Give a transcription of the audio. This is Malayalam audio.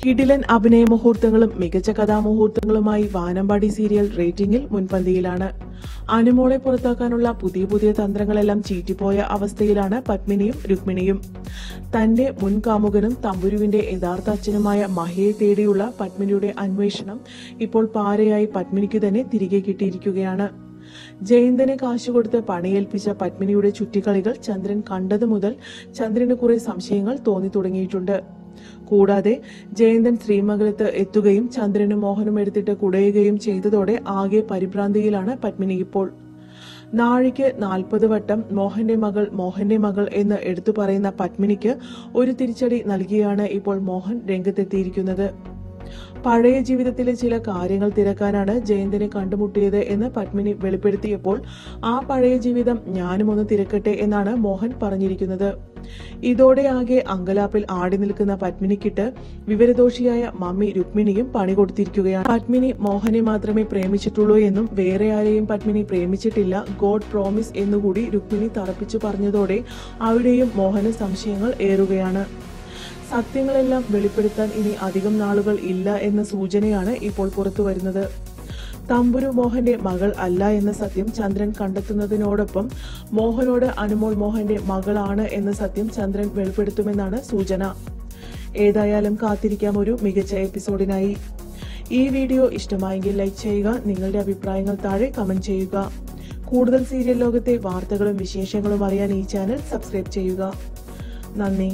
കിടിലൻ അഭിനയ മുഹൂർത്തങ്ങളും മികച്ച കഥാമുഹൂർത്തങ്ങളുമായി വാനമ്പാടി സീരിയൽ റേറ്റിംഗിൽ മുൻപന്തിയിലാണ്. അനുമോളെ പുറത്താക്കാനുള്ള പുതിയ തന്ത്രങ്ങളെല്ലാം ചീറ്റിപ്പോയ അവസ്ഥയിലാണ് പത്മിനിയും രുക്മിണിയും. തന്റെ മുൻ കാമുകനും തമ്പുരുവിന്റെ യഥാർത്ഥ അച്ഛനുമായ മഹിയെ തേടിയുള്ള പത്മിനിയുടെ അന്വേഷണം ഇപ്പോൾ പാരയായി പത്മിനിക്ക് തന്നെ തിരികെ കിട്ടിയിരിക്കുകയാണ്. ജയന്തനെ കാശുകൊടുത്ത് പണിയേൽപ്പിച്ച പത്മിനിയുടെ ചുറ്റിക്കളികൾ ചന്ദ്രൻ കണ്ടതു മുതൽ ചന്ദ്രന് കുറെ സംശയങ്ങൾ തോന്നി തുടങ്ങിയിട്ടുണ്ട്. കൂടാതെ ജയന്തൻ ശ്രീമംഗലത്ത് എത്തുകയും ചന്ദ്രനും മോഹനും എടുത്തിട്ട് കുടയുകയും ചെയ്തതോടെ ആകെ പരിഭ്രാന്തിയിലാണ് പത്മിനി ഇപ്പോൾ. നാഴിക്ക് 40 വട്ടം മോഹന്റെ മകൾ എന്ന് എടുത്തു പറയുന്ന പത്മിനിക്ക് ഒരു തിരിച്ചടി നൽകിയാണ് ഇപ്പോൾ മോഹൻ രംഗത്തെത്തിയിരിക്കുന്നത്. പഴയ ജീവിതത്തിലെ ചില കാര്യങ്ങൾ തിരക്കാനാണ് ജയന്തനെ കണ്ടുമുട്ടിയത് എന്ന് പത്മിനി വെളിപ്പെടുത്തിയപ്പോൾ ആ പഴയ ജീവിതം ഞാനും ഒന്ന് തിരക്കട്ടെ എന്നാണ് മോഹൻ പറഞ്ഞിരിക്കുന്നത്. ഇതോടെ ആകെ അങ്കലാപ്പിൽ ആടി നിൽക്കുന്ന പത്മിനിക്കിട്ട് വിവരദോഷിയായ മമ്മി രുക്മിണിയും പണി കൊടുത്തിരിക്കുകയാണ്. പത്മിനി മോഹനെ മാത്രമേ പ്രേമിച്ചിട്ടുള്ളൂ എന്നും വേറെ ആരെയും പത്മിനി പ്രേമിച്ചിട്ടില്ല, ഗോഡ് പ്രോമിസ് എന്നുകൂടി രുക്മിണി തറപ്പിച്ചു പറഞ്ഞതോടെ അവിടെയും മോഹന് സംശയങ്ങൾ ഏറുകയാണ്. സത്യങ്ങളെല്ലാം വെളിപ്പെടുത്താൻ ഇനി അധികം നാളുകൾ ഇല്ല എന്ന സൂചനയാണ് ഇപ്പോൾ പുറത്തു വരുന്നത്. തമ്പുരു മോഹന്റെ മകൾ അല്ല എന്ന സത്യം ചന്ദ്രൻ കണ്ടെത്തുന്നതിനോടൊപ്പം മോഹനോട് അനുമോൾ മോഹന്റെ മകളാണ് എന്ന സത്യം ചന്ദ്രൻ വെളിപ്പെടുത്തുമെന്നാണ് സൂചന. ഏതായാലും കാത്തിരിക്കാം ഒരു മികച്ച എപ്പിസോഡിനായി. ഈ വീഡിയോ ഇഷ്ടമായെങ്കിൽ ലൈക്ക് ചെയ്യുക, നിങ്ങളുടെ അഭിപ്രായങ്ങൾ താഴെ കമന്റ് ചെയ്യുക. കൂടുതൽ സീരിയൽ ലോകത്തെ വാർത്തകളും വിശേഷങ്ങളും അറിയാൻ ഈ ചാനൽ സബ്സ്ക്രൈബ് ചെയ്യുക. നന്ദി.